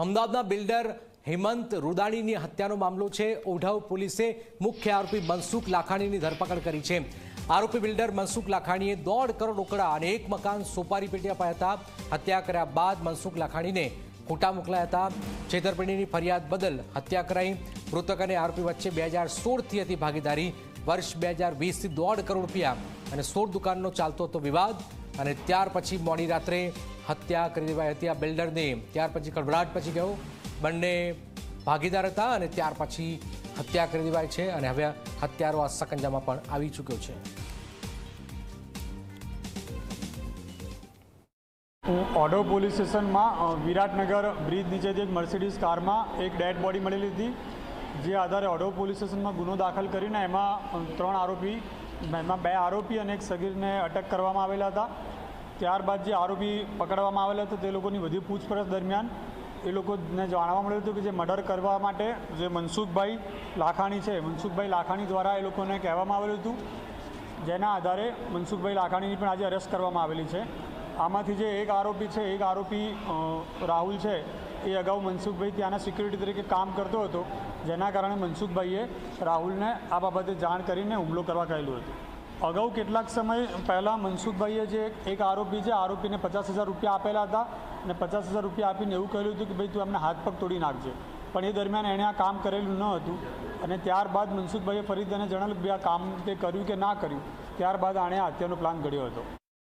અમદાવાદના બિલ્ડર હેમંત રૂદાણીની હત્યાનો મામલો છે। ઓઢવ પોલીસે મુખ્ય આરોપી મનસુખ લાખાણીની ધરપકડ કરી છે। આરોપી બિલ્ડર મનસુખ લાખાણીએ 1.5 કરોડ રોકડા અને એક મકાન સોપારી પેટી અપાયા હતા। હત્યા કર્યા બાદ મનસુખ લાખાણીને ખોટા મોકલાયા હતા। છેતરપિંડીની ફરિયાદ બદલ હત્યા કરાઈ। મૃતક અને આરોપી વચ્ચે 2016થી હતી ભાગીદારી। વર્ષ 2020થી 1.5 કરોડ રૂપિયા અને 16 દુકાનનો ચાલતો હતો વિવાદ અને ત્યાર પછી મોડી રાત્રે હત્યા કરી દેવાઈ હતી આ બિલ્ડરની। ત્યાર પછી કડબડાટ પછી ગયો, બંને ભાગીદાર હતા અને ત્યાર પછી હત્યા કરી દેવાઈ છે અને હવે હત્યારો આ સકંજામાં પણ આવી ચૂક્યો છે। ઓઢવ પોલીસ સ્ટેશનમાં વિરાટનગર બ્રિજ નીચેથી એક મર્સિડીઝ કારમાં એક ડેડ બોડી મળેલી હતી, જે આધારે ઓઢવ પોલીસ સ્ટેશનમાં ગુનો દાખલ કરીને એમાં 3 આરોપી, એમાં 2 આરોપી અને એક સગીરને અટક કરવામાં આવેલા હતા। ત્યારબાદ જે આરોપી પકડવામાં આવેલા હતા તે લોકોની વધુ પૂછપરછ દરમિયાન એ લોકોને જાણવા મળ્યું હતું કે જે મર્ડર કરવા માટે જે મનસુખભાઈ લાખાણી છે, મનસુખભાઈ લાખાણી દ્વારા એ લોકોને કહેવામાં આવેલું હતું, જેના આધારે મનસુખભાઈ લાખાણીની પણ આજે અરેસ્ટ કરવામાં આવેલી છે। આમાંથી જે એક આરોપી રાહુલ છે, એ અગાઉ મનસુખભાઈ ત્યાંના સિક્યુરિટી તરીકે કામ કરતો હતો, જેના કારણે મનસુખભાઈએ રાહુલને આ બાબતે જાણ કરીને હુમલો કરવા કહેલું હતું। અગાઉ કેટલાક સમય પહેલાં મનસુખભાઈએ જે એક આરોપી છે, આરોપીને 50,000 રૂપિયા આપેલા હતા અને 50,000 રૂપિયા આપીને એવું કહેલું હતું કે ભાઈ તું એમને હાથ પગ તોડી નાખજે, પણ એ દરમિયાન એણે આ કામ કરેલું ન હતું અને ત્યારબાદ મનસુખભાઈએ ફરી તેને જણાવ્યું કે ભાઈ આ કામ તે કર્યું કે ના કર્યું, ત્યારબાદ આણે હત્યાનો પ્લાન ઘડ્યો હતો।